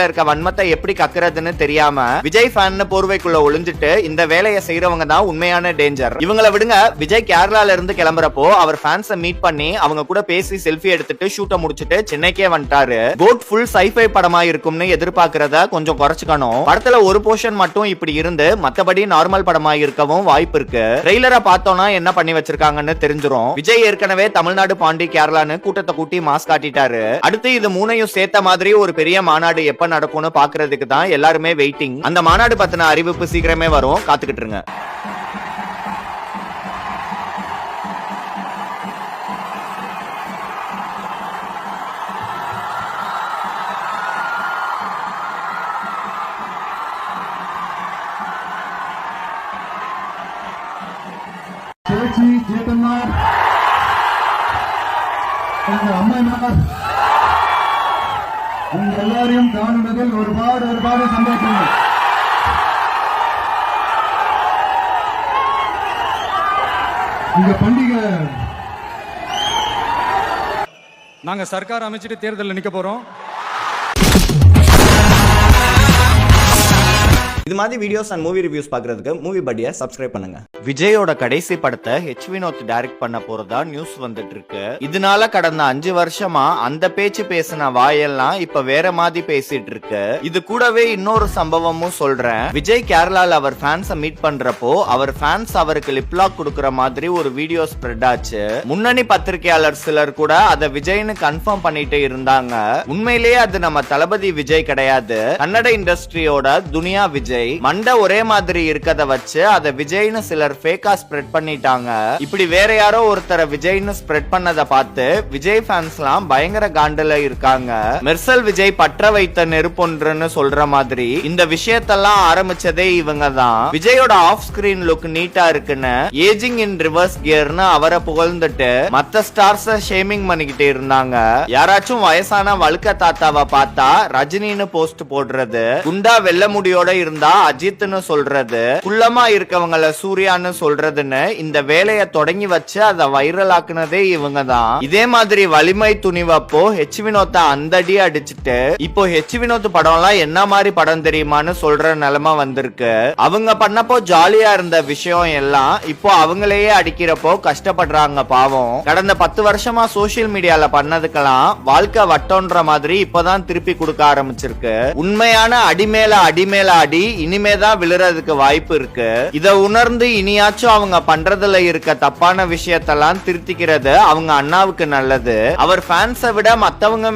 இருக்க வன்மத்தை எப்படி கக்குறதுன்னு தெரியாம விஜய் ஃபேன் போர்வைக்குள்ள ஒளிஞ்சிட்டு இந்த வேலையை செய்யறவங்க தான் உண்மையான டேஞ்சர். இவங்கள விடுங்க. விஜய் கேரளால இருந்து கிளம்புறப்போ அவர் ஃபேன்ஸை மீட் பண்ணி அவங்க கூட பேசி செல்ஃபி எடுத்துட்டு ஷூட்டை முடிச்சிட்டு சென்னைக்கே வந்துட்டாரு. கோட் ஃபுல் சைஃபை படமா இருக்கும்னு எதிர்பார்க்கறத கொஞ்சம் குறைச்சுக்கணும். படத்துல ஒரு போர்ஷன் மட்டும் இப்படி இருந்து மத்தபடி நார்மல் படமா இருக்கவும் வாய்ப்பு இருக்கு. ட்ரெய்லரை பார்த்தோம்னா என்ன பண்ணி வச்சிருக்காங்கன்னு தெரிஞ்சிரும். விஜய் ஏற்கனவே தமிழ்நாடு பாண்டி கேரளான்னு கூட்டத்தை கூட்டி மாஸ் காட்டிட்டாரு. அடுத்து இது மூணையும் சேர்த்த மாதிரி ஒரு பெரிய மாநாடு எப்ப நடக்கும்னு பாக்குறதுக்கு தான் எல்லாருமே வெயிட்டிங். அந்த மாநாடு பத்தின அறிவிப்பு சீக்கிரமே வரும், காத்துக்கிட்டு இருங்க. உங்க எல்லாரையும் காணுவதில் ஒருபாடு சந்தோஷங்கள். இந்த பண்டிகை நாங்க சர்க்கார் அமைச்சிட்டு தேர்தலில் நிக்க போறோம். இது மாதிரி வீடியோஸ் அண்ட் மூவி ரிவ்யூஸ் பார்க்கறதுக்கு மூவி பட்டியை சப்ஸ்கிரைப் பண்ணுங்க. விஜயோட கடைசி படத்தை ஹெச் வினோத் டைரக்ட் பண்ண போறதா நியூஸ் வந்துட்டு இருக்கு. இதனால கடந்த 5 வருஷமா அந்த பேச்சு பேசின வாயெல்லாம் இப்ப வேற மாதிரி பேசிட்டு இருக்கு. இது கூடவே இன்னொரு சம்பவமும் சொல்றேன். விஜய் கேரளால அவர் ஃபேன்ஸை மீட் பண்றப்போ அவர் ஃபேன்ஸ் அவருக்கு லிப்லாக் கொடுக்கற மாதிரி ஒரு வீடியோ ஸ்ப்ரெட் ஆச்சு. முன்னணி பத்திரிகையாளர் சிலர் கூட அதை விஜய்னு கன்ஃபார்ம் பண்ணிட்டு இருந்தாங்க. உண்மையிலேயே அது நம்ம தளபதி விஜய் கிடையாது, கன்னட இண்டஸ்ட்ரியோட துனியா விஜய். மண்டை ஒரே மாதிரி இருக்கத வச்சு அத விஜய்னு சிலர் ஃபேக்கா ஸ்ப்ரெட் பண்ணிட்டாங்க. இப்படி வேற யாரோ ஒருத்தரை விஜய்னு ஸ்ப்ரெட் பண்ணத பார்த்து விஜய் ஃபேன்ஸ்லாம் பயங்கர காண்டல இருக்காங்க. மெர்சல் விஜய் பற்ற வைத்த நெருப்பொன்றுன்னு சொல்ற மாதிரி இந்த விஷயத்தெல்லாம் ஆரம்பிச்சதே இவங்க தான். விஜயோட ஆஃப் ஸ்கிரீன் லுக் நீட்டா இருக்குன்னு ஏஜிங் இன் ரிவர்ஸ் கியர்னு அவரை புகழ்ந்துட்டு மத்த ஸ்டார்ஸ ஷேமிங் பண்ணிக்கிட்டு இருந்தாங்க. யாராச்சும் வயசான வழுக்க தாத்தாவை பார்த்தா ரஜினின்னு போஸ்ட் போடுறது, குண்டா வெள்ள முடியோட இருந்தா அஜித்னு சொல்றது, குள்ளமா இருக்கவங்கள சூர்யான்னு சொல்றதுன்னு இந்த வேலையை தொடங்கி வச்சு அதை வைரல் ஆக்குனதே இவங்க தான். இதே மாதிரி வலிமை துணிவப்போ ஹெச் வினோத்தை அந்த அடி அடிச்சுட்டு இப்போ ஹெச் வினோத் படம்லாம் என்ன மாதிரி படம் தெரியுமான்னு சொல்ற நிலைமை வந்திருக்கு. அவங்க பண்ணப்போ ஜாலியா இருந்த விஷயம் எல்லாம் இப்போ அவங்களையே அடிக்கிறப்போ கஷ்டப்படுறாங்க பாவம். கடந்த 10 வருஷமா சோசியல் மீடியால பண்ணதுக்கெல்லாம் வாழ்க்கை வட்டோன்ற மாதிரி இப்பதான் திருப்பி கொடுக்க ஆரம்பிச்சிருக்கு. உண்மையான அடிமேல அடி இனிமேதான் விழுறதுக்கு வாய்ப்பு இருக்கு. இத உணர்ந்து இனியாச்சும் அவங்க பண்றதுல இருக்க தப்பான விஷயத்தெல்லாம் திருத்திக்கிறது அவங்க அண்ணாவுக்கு நல்லது. அவர் ஃபேன்ஸை விட மத்தவங்க